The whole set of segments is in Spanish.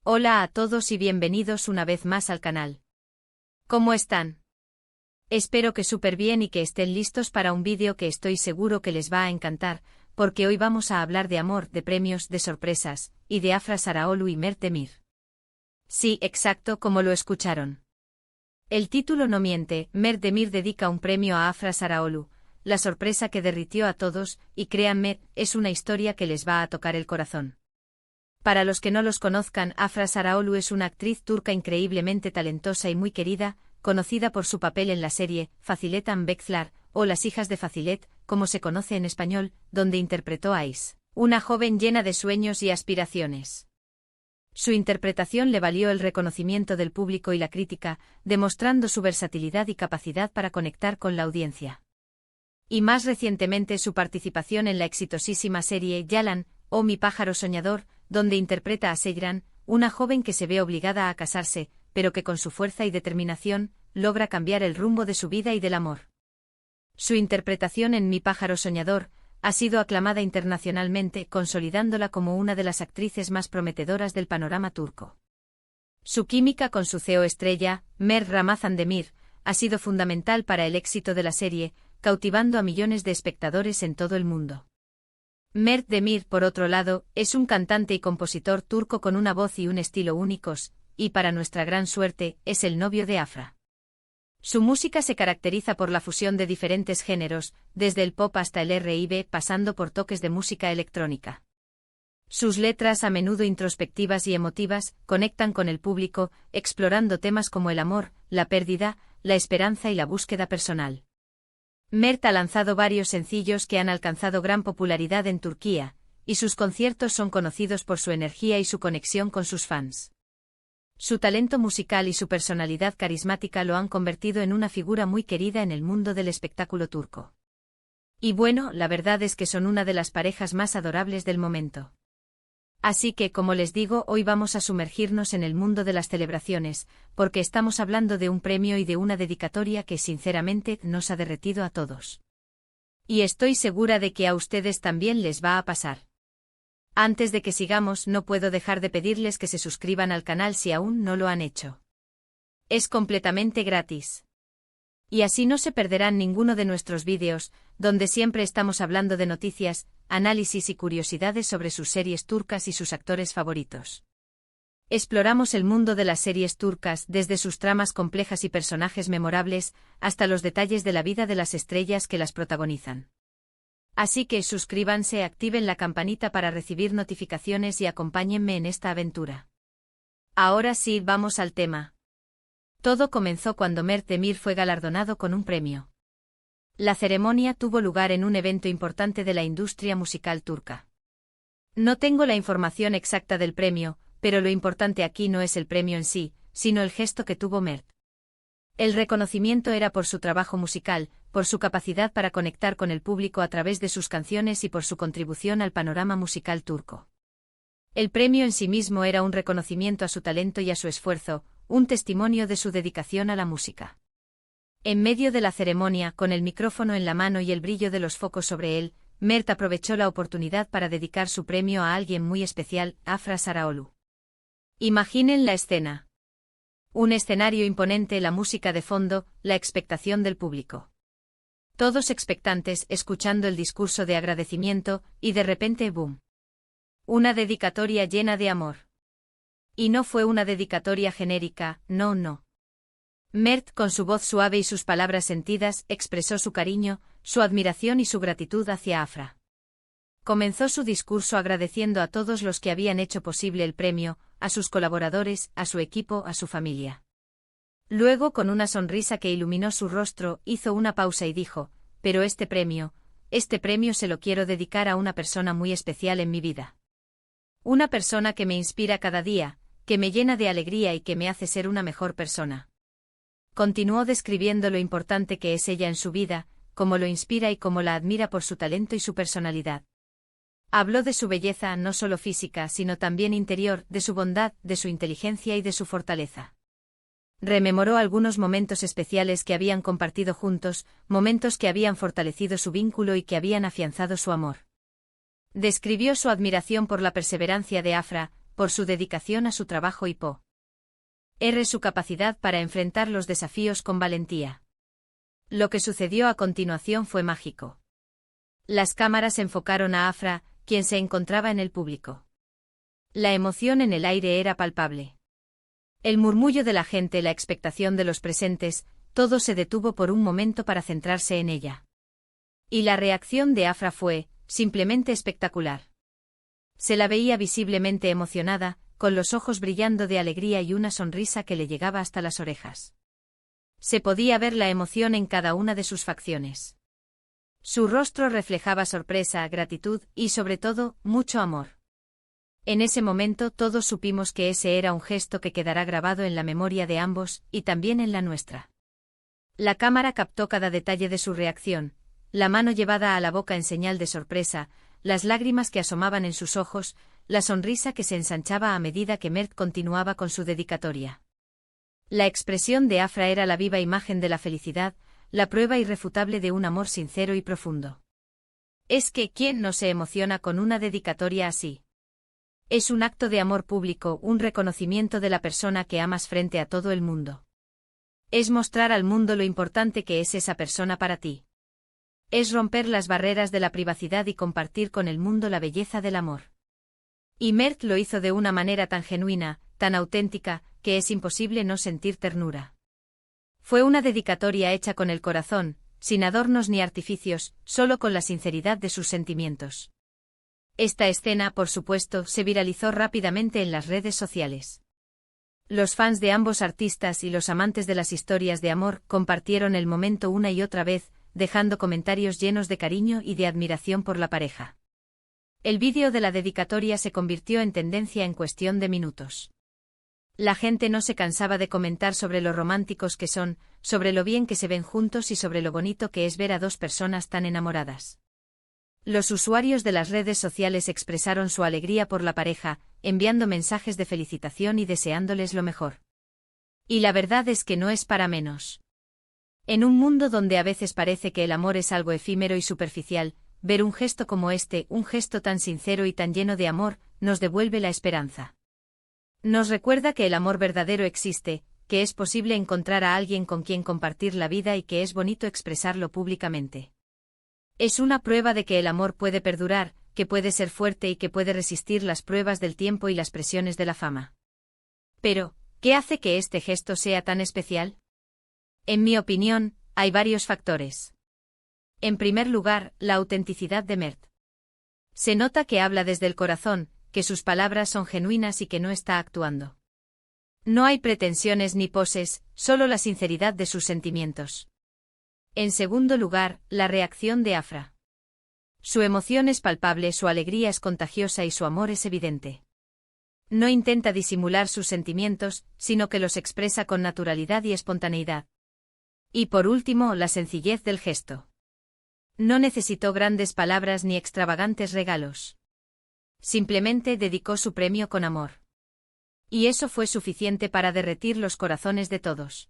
Hola a todos y bienvenidos una vez más al canal. ¿Cómo están? Espero que súper bien y que estén listos para un vídeo que estoy seguro que les va a encantar, porque hoy vamos a hablar de amor, de premios, de sorpresas, y de Afra Saraholu y Mert Demir. Sí, exacto como lo escucharon. El título no miente, Mert Demir dedica un premio a Afra Saraholu, la sorpresa que derritió a todos, y créanme, es una historia que les va a tocar el corazón. Para los que no los conozcan, Afra Saraholu es una actriz turca increíblemente talentosa y muy querida, conocida por su papel en la serie Fazilet and Bekzlar, o Las hijas de Fazilet, como se conoce en español, donde interpretó a Is, una joven llena de sueños y aspiraciones. Su interpretación le valió el reconocimiento del público y la crítica, demostrando su versatilidad y capacidad para conectar con la audiencia. Y más recientemente su participación en la exitosísima serie Yalan, o Mi pájaro soñador, donde interpreta a Seyran, una joven que se ve obligada a casarse, pero que con su fuerza y determinación, logra cambiar el rumbo de su vida y del amor. Su interpretación en Mi pájaro soñador ha sido aclamada internacionalmente, consolidándola como una de las actrices más prometedoras del panorama turco. Su química con su CEO estrella, Mert Ramazan Demir, ha sido fundamental para el éxito de la serie, cautivando a millones de espectadores en todo el mundo. Mert Demir, por otro lado, es un cantante y compositor turco con una voz y un estilo únicos, y para nuestra gran suerte, es el novio de Afra. Su música se caracteriza por la fusión de diferentes géneros, desde el pop hasta el R&B, pasando por toques de música electrónica. Sus letras, a menudo introspectivas y emotivas, conectan con el público, explorando temas como el amor, la pérdida, la esperanza y la búsqueda personal. Mert ha lanzado varios sencillos que han alcanzado gran popularidad en Turquía, y sus conciertos son conocidos por su energía y su conexión con sus fans. Su talento musical y su personalidad carismática lo han convertido en una figura muy querida en el mundo del espectáculo turco. Y bueno, la verdad es que son una de las parejas más adorables del momento. Así que, como les digo, hoy vamos a sumergirnos en el mundo de las celebraciones, porque estamos hablando de un premio y de una dedicatoria que sinceramente nos ha derretido a todos. Y estoy segura de que a ustedes también les va a pasar. Antes de que sigamos, no puedo dejar de pedirles que se suscriban al canal si aún no lo han hecho. Es completamente gratis. Y así no se perderán ninguno de nuestros vídeos, donde siempre estamos hablando de noticias, análisis y curiosidades sobre sus series turcas y sus actores favoritos. Exploramos el mundo de las series turcas, desde sus tramas complejas y personajes memorables, hasta los detalles de la vida de las estrellas que las protagonizan. Así que suscríbanse, activen la campanita para recibir notificaciones y acompáñenme en esta aventura. Ahora sí, vamos al tema. Todo comenzó cuando Mert Demir fue galardonado con un premio. La ceremonia tuvo lugar en un evento importante de la industria musical turca. No tengo la información exacta del premio, pero lo importante aquí no es el premio en sí, sino el gesto que tuvo Mert. El reconocimiento era por su trabajo musical, por su capacidad para conectar con el público a través de sus canciones y por su contribución al panorama musical turco. El premio en sí mismo era un reconocimiento a su talento y a su esfuerzo, un testimonio de su dedicación a la música. En medio de la ceremonia, con el micrófono en la mano y el brillo de los focos sobre él, Mert aprovechó la oportunidad para dedicar su premio a alguien muy especial, Afra Saraholu. Imaginen la escena. Un escenario imponente, la música de fondo, la expectación del público. Todos expectantes, escuchando el discurso de agradecimiento, y de repente ¡boom! Una dedicatoria llena de amor. Y no fue una dedicatoria genérica, no. Mert, con su voz suave y sus palabras sentidas, expresó su cariño, su admiración y su gratitud hacia Afra. Comenzó su discurso agradeciendo a todos los que habían hecho posible el premio, a sus colaboradores, a su equipo, a su familia. Luego, con una sonrisa que iluminó su rostro, hizo una pausa y dijo: pero este premio se lo quiero dedicar a una persona muy especial en mi vida. Una persona que me inspira cada día, que me llena de alegría y que me hace ser una mejor persona. Continuó describiendo lo importante que es ella en su vida, cómo lo inspira y cómo la admira por su talento y su personalidad. Habló de su belleza no solo física sino también interior, de su bondad, de su inteligencia y de su fortaleza. Rememoró algunos momentos especiales que habían compartido juntos, momentos que habían fortalecido su vínculo y que habían afianzado su amor. Describió su admiración por la perseverancia de Afra, por su dedicación a su trabajo y por su capacidad para enfrentar los desafíos con valentía. Lo que sucedió a continuación fue mágico. Las cámaras enfocaron a Afra, quien se encontraba en el público. La emoción en el aire era palpable. El murmullo de la gente, la expectación de los presentes, todo se detuvo por un momento para centrarse en ella. Y la reacción de Afra fue, simplemente espectacular. Se la veía visiblemente emocionada, con los ojos brillando de alegría y una sonrisa que le llegaba hasta las orejas. Se podía ver la emoción en cada una de sus facciones. Su rostro reflejaba sorpresa, gratitud y, sobre todo, mucho amor. En ese momento todos supimos que ese era un gesto que quedará grabado en la memoria de ambos, y también en la nuestra. La cámara captó cada detalle de su reacción, la mano llevada a la boca en señal de sorpresa, las lágrimas que asomaban en sus ojos, la sonrisa que se ensanchaba a medida que Mert continuaba con su dedicatoria. La expresión de Afra era la viva imagen de la felicidad, la prueba irrefutable de un amor sincero y profundo. Es que, ¿quién no se emociona con una dedicatoria así? Es un acto de amor público, un reconocimiento de la persona que amas frente a todo el mundo. Es mostrar al mundo lo importante que es esa persona para ti. Es romper las barreras de la privacidad y compartir con el mundo la belleza del amor. Y Mert lo hizo de una manera tan genuina, tan auténtica, que es imposible no sentir ternura. Fue una dedicatoria hecha con el corazón, sin adornos ni artificios, solo con la sinceridad de sus sentimientos. Esta escena, por supuesto, se viralizó rápidamente en las redes sociales. Los fans de ambos artistas y los amantes de las historias de amor compartieron el momento una y otra vez, dejando comentarios llenos de cariño y de admiración por la pareja. El vídeo de la dedicatoria se convirtió en tendencia en cuestión de minutos. La gente no se cansaba de comentar sobre lo románticos que son, sobre lo bien que se ven juntos y sobre lo bonito que es ver a dos personas tan enamoradas. Los usuarios de las redes sociales expresaron su alegría por la pareja, enviando mensajes de felicitación y deseándoles lo mejor. Y la verdad es que no es para menos. En un mundo donde a veces parece que el amor es algo efímero y superficial, ver un gesto como este, un gesto tan sincero y tan lleno de amor, nos devuelve la esperanza. Nos recuerda que el amor verdadero existe, que es posible encontrar a alguien con quien compartir la vida y que es bonito expresarlo públicamente. Es una prueba de que el amor puede perdurar, que puede ser fuerte y que puede resistir las pruebas del tiempo y las presiones de la fama. Pero, ¿qué hace que este gesto sea tan especial? En mi opinión, hay varios factores. En primer lugar, la autenticidad de Mert. Se nota que habla desde el corazón, que sus palabras son genuinas y que no está actuando. No hay pretensiones ni poses, solo la sinceridad de sus sentimientos. En segundo lugar, la reacción de Afra. Su emoción es palpable, su alegría es contagiosa y su amor es evidente. No intenta disimular sus sentimientos, sino que los expresa con naturalidad y espontaneidad. Y por último, la sencillez del gesto. No necesitó grandes palabras ni extravagantes regalos. Simplemente dedicó su premio con amor. Y eso fue suficiente para derretir los corazones de todos.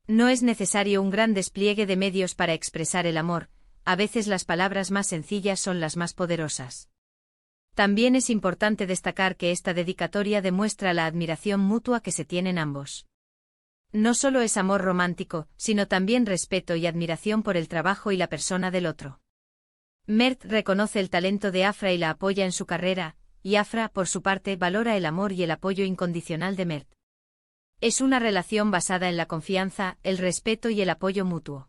No es necesario un gran despliegue de medios para expresar el amor, a veces las palabras más sencillas son las más poderosas. También es importante destacar que esta dedicatoria demuestra la admiración mutua que se tienen ambos. No solo es amor romántico, sino también respeto y admiración por el trabajo y la persona del otro. Mert reconoce el talento de Afra y la apoya en su carrera, y Afra, por su parte, valora el amor y el apoyo incondicional de Mert. Es una relación basada en la confianza, el respeto y el apoyo mutuo.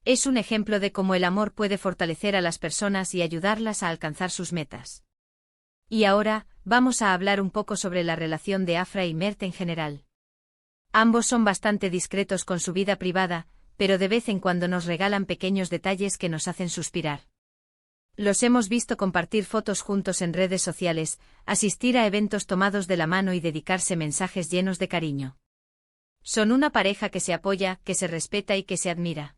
Es un ejemplo de cómo el amor puede fortalecer a las personas y ayudarlas a alcanzar sus metas. Y ahora, vamos a hablar un poco sobre la relación de Afra y Mert en general. Ambos son bastante discretos con su vida privada, pero de vez en cuando nos regalan pequeños detalles que nos hacen suspirar. Los hemos visto compartir fotos juntos en redes sociales, asistir a eventos tomados de la mano y dedicarse mensajes llenos de cariño. Son una pareja que se apoya, que se respeta y que se admira.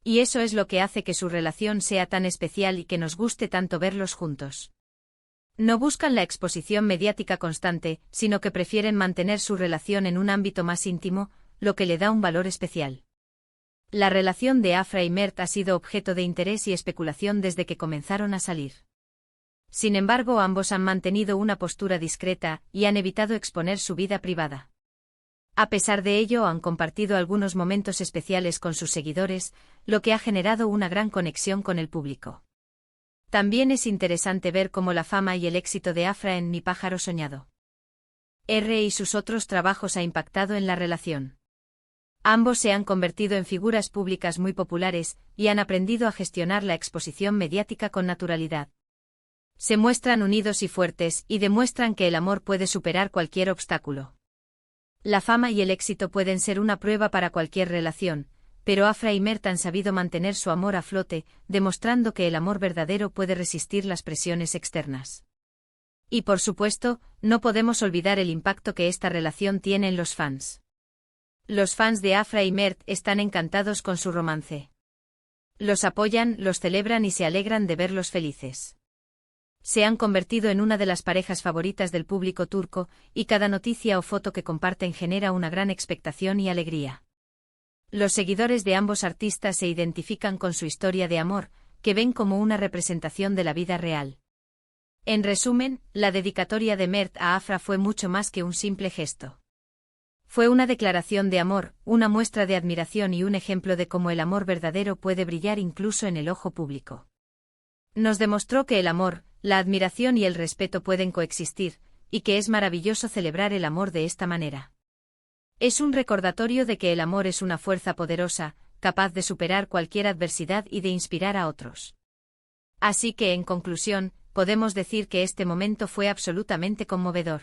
Y eso es lo que hace que su relación sea tan especial y que nos guste tanto verlos juntos. No buscan la exposición mediática constante, sino que prefieren mantener su relación en un ámbito más íntimo, lo que le da un valor especial. La relación de Afra y Mert ha sido objeto de interés y especulación desde que comenzaron a salir. Sin embargo, ambos han mantenido una postura discreta y han evitado exponer su vida privada. A pesar de ello, han compartido algunos momentos especiales con sus seguidores, lo que ha generado una gran conexión con el público. También es interesante ver cómo la fama y el éxito de Afra en Mi pájaro soñado R y sus otros trabajos ha impactado en la relación. Ambos se han convertido en figuras públicas muy populares y han aprendido a gestionar la exposición mediática con naturalidad. Se muestran unidos y fuertes y demuestran que el amor puede superar cualquier obstáculo. La fama y el éxito pueden ser una prueba para cualquier relación, pero Afra y Mert han sabido mantener su amor a flote, demostrando que el amor verdadero puede resistir las presiones externas. Y por supuesto, no podemos olvidar el impacto que esta relación tiene en los fans. Los fans de Afra y Mert están encantados con su romance. Los apoyan, los celebran y se alegran de verlos felices. Se han convertido en una de las parejas favoritas del público turco, y cada noticia o foto que comparten genera una gran expectación y alegría. Los seguidores de ambos artistas se identifican con su historia de amor, que ven como una representación de la vida real. En resumen, la dedicatoria de Mert a Afra fue mucho más que un simple gesto. Fue una declaración de amor, una muestra de admiración y un ejemplo de cómo el amor verdadero puede brillar incluso en el ojo público. Nos demostró que el amor, la admiración y el respeto pueden coexistir, y que es maravilloso celebrar el amor de esta manera. Es un recordatorio de que el amor es una fuerza poderosa, capaz de superar cualquier adversidad y de inspirar a otros. Así que, en conclusión, podemos decir que este momento fue absolutamente conmovedor.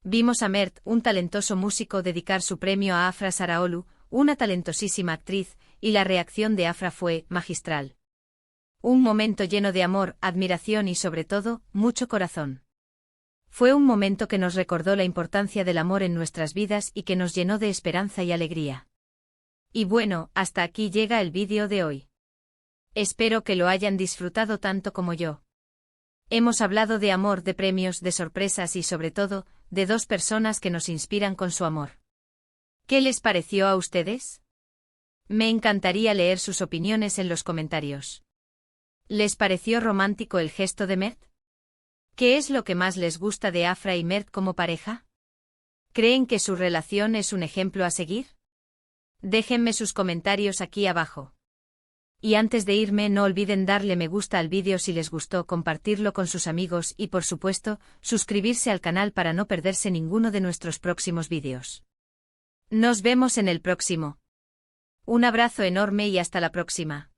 Vimos a Mert, un talentoso músico, dedicar su premio a Afra Saraoglu, una talentosísima actriz, y la reacción de Afra fue magistral. Un momento lleno de amor, admiración y sobre todo, mucho corazón. Fue un momento que nos recordó la importancia del amor en nuestras vidas y que nos llenó de esperanza y alegría. Y bueno, hasta aquí llega el vídeo de hoy. Espero que lo hayan disfrutado tanto como yo. Hemos hablado de amor, de premios, de sorpresas y sobre todo, de dos personas que nos inspiran con su amor. ¿Qué les pareció a ustedes? Me encantaría leer sus opiniones en los comentarios. ¿Les pareció romántico el gesto de Mert? ¿Qué es lo que más les gusta de Afra y Mert como pareja? ¿Creen que su relación es un ejemplo a seguir? Déjenme sus comentarios aquí abajo. Y antes de irme, no olviden darle me gusta al vídeo si les gustó, compartirlo con sus amigos y por supuesto, suscribirse al canal para no perderse ninguno de nuestros próximos vídeos. Nos vemos en el próximo. Un abrazo enorme y hasta la próxima.